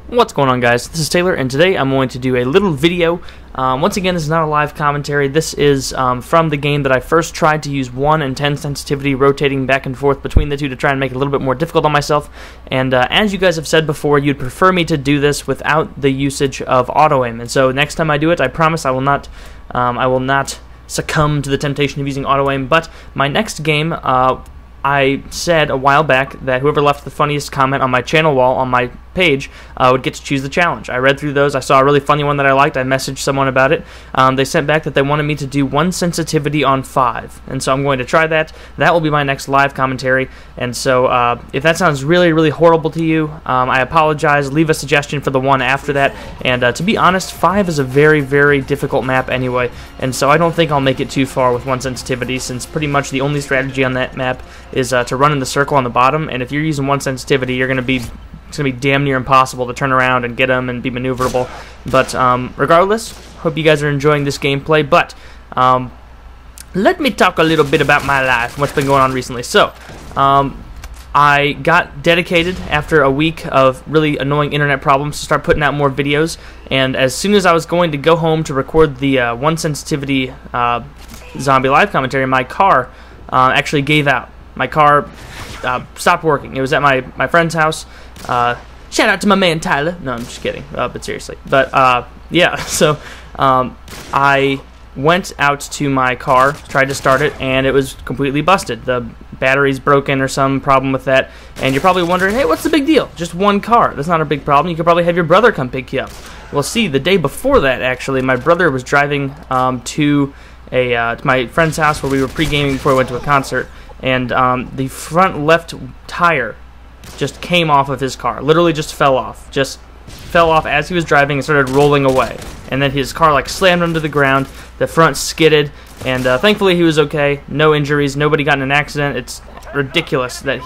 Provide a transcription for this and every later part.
What's going on, guys? This is Taylor, and today I'm going to do a little video. Once again, this is not a live commentary. This is from the game that I first tried to use 1 and 10 sensitivity, rotating back and forth between the two to try and make it a little bit more difficult on myself. And as you guys have said before, you'd prefer me to do this without the usage of auto-aim. And so next time I do it, I promise I will not succumb to the temptation of using auto-aim. But my next game, I said a while back that whoever left the funniest comment on my channel wall on my page would get to choose the challenge. I read through those. I saw a really funny one that I liked. I messaged someone about it. They sent back that they wanted me to do 1 sensitivity on 5, and so I'm going to try that. That will be my next live commentary, and so if that sounds really, really horrible to you, I apologize. Leave a suggestion for the one after that, and to be honest, 5 is a very, very difficult map anyway, and so I don't think I'll make it too far with 1 sensitivity, since pretty much the only strategy on that map is to run in the circle on the bottom, and if you're using 1 sensitivity, it's going to be damn near impossible to turn around and get them and be maneuverable. But regardless, hope you guys are enjoying this gameplay. But let me talk a little bit about my life, what's been going on recently. So, I got dedicated after a week of really annoying internet problems to start putting out more videos. And as soon as I was going to go home to record the 1 sensitivity zombie live commentary, my car actually gave out. My car stopped working. It was at my friend's house. Shout out to my man Tyler. No, I'm just kidding, but seriously. But yeah, so I went out to my car, tried to start it, and it was completely busted. The battery's broken or some problem with that. And you're probably wondering, hey, what's the big deal? Just one car. That's not a big problem. You could probably have your brother come pick you up. Well, see, the day before that, actually, my brother was driving to my friend's house where we were pre-gaming before we went to a concert. And the front left tire just came off of his car. Literally just fell off. Just fell off as he was driving and started rolling away. And then his car like slammed onto the ground. The front skidded, and thankfully he was okay. No injuries. Nobody got in an accident. It's ridiculous that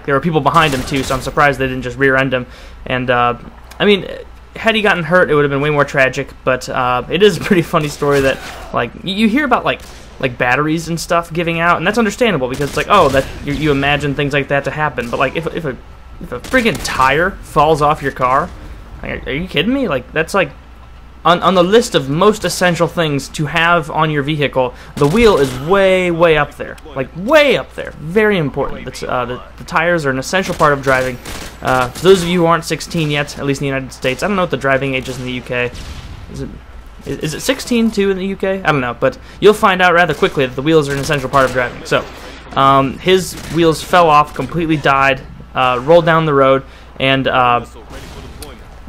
there were people behind him too. So I'm surprised they didn't just rear-end him. And I mean, had he gotten hurt, it would have been way more tragic. But it is a pretty funny story that you hear about like batteries and stuff giving out, and that's understandable because it's like, oh, that you imagine things like that to happen. But like if a freaking tire falls off your car, like, are you kidding me? Like that's like on the list of most essential things to have on your vehicle. The wheel is way up there, like way up there. Very important. It's, the tires are an essential part of driving. For those of you who aren't 16 yet, at least in the United States, I don't know what the driving age is in the UK. Is it 16 too in the UK? I don't know, but you'll find out rather quickly that the wheels are an essential part of driving. So, his wheels fell off, completely died, rolled down the road, and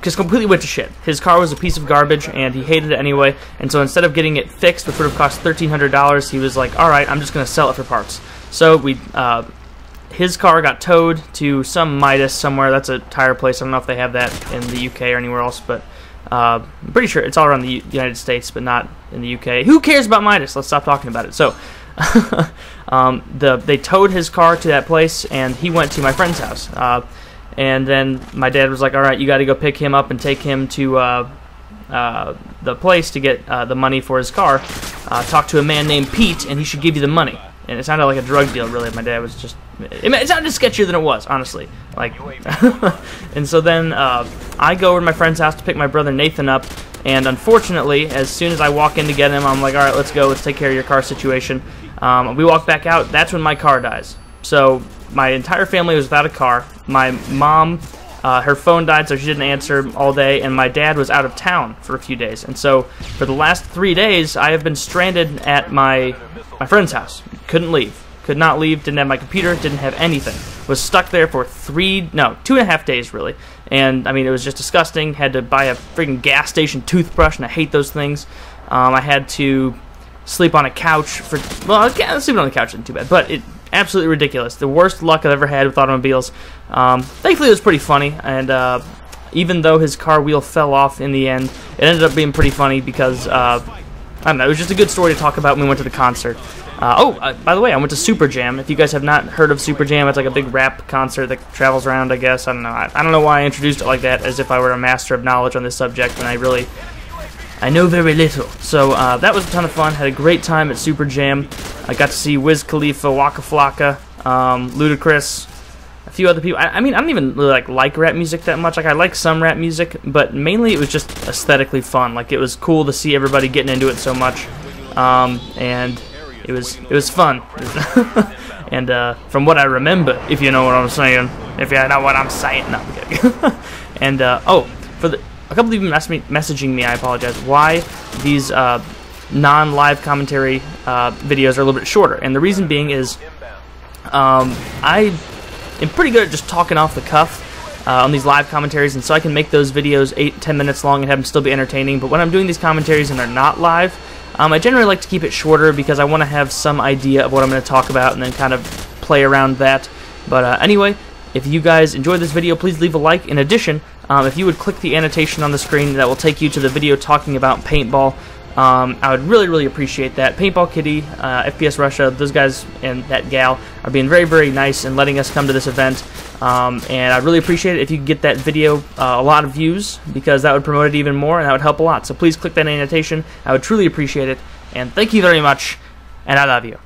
just completely went to shit. His car was a piece of garbage, and he hated it anyway. And so instead of getting it fixed, which would have cost $1,300, he was like, "All right, I'm just going to sell it for parts." So his car got towed to some Midas somewhere. That's a tire place. I don't know if they have that in the UK or anywhere else, but I'm pretty sure it's all around the United States, but not in the UK. Who cares about Midas? Let's stop talking about it. So, they towed his car to that place, and he went to my friend's house. And then my dad was like, "All right, you got to go pick him up and take him to the place to get the money for his car. Talk to a man named Pete, and he should give you the money." And it sounded like a drug deal, really. My dad was just... It sounded sketchier than it was, honestly. Like, and so then I go over to my friend's house to pick my brother Nathan up, and unfortunately, as soon as I walk in to get him, I'm like, "All right, let's go. Let's take care of your car situation." We walk back out. That's when my car dies. So my entire family was without a car. My mom, her phone died, so she didn't answer all day, and my dad was out of town for a few days. And so for the last 3 days, I have been stranded at my friend's house. Couldn't leave. Could not leave. Didn't have my computer. Didn't have anything. Was stuck there for 2.5 days, really. And, I mean, it was just disgusting. Had to buy a freaking gas station toothbrush, and I hate those things. I had to sleep on a couch for... Well, sleeping on the couch isn't too bad, but absolutely ridiculous. The worst luck I've ever had with automobiles. Thankfully, it was pretty funny, and even though his car wheel fell off in the end, it ended up being pretty funny because, I don't know, it was just a good story to talk about when we went to the concert. By the way, I went to Super Jam. If you guys have not heard of Super Jam, it's like a big rap concert that travels around, I guess. I don't know. I don't know why I introduced it like that, as if I were a master of knowledge on this subject, when I know very little. So that was a ton of fun. Had a great time at Super Jam. I got to see Wiz Khalifa, Waka Flocka, Ludacris, a few other people. I mean, I don't even really like rap music that much. Like, I like some rap music, but mainly it was just aesthetically fun. Like, it was cool to see everybody getting into it so much, and it was fun. And from what I remember, if you know what I'm saying, if you know what I'm saying, no, I'm kidding. And oh, a couple of you messaging me, I apologize, why these non-live commentary videos are a little bit shorter. And the reason being is I am pretty good at just talking off the cuff on these live commentaries, and so I can make those videos 8-10 minutes long and have them still be entertaining. But when I'm doing these commentaries and they're not live, I generally like to keep it shorter because I want to have some idea of what I'm going to talk about and then kind of play around that. But anyway, if you guys enjoyed this video, please leave a like. In addition, if you would click the annotation on the screen, that will take you to the video talking about paintball. I would really, really appreciate that. Paintball Kitty, FPS Russia, those guys and that gal are being very, very nice and letting us come to this event. And I'd really appreciate it if you could get that video a lot of views, because that would promote it even more and that would help a lot. So please click that annotation. I would truly appreciate it. And thank you very much, and I love you.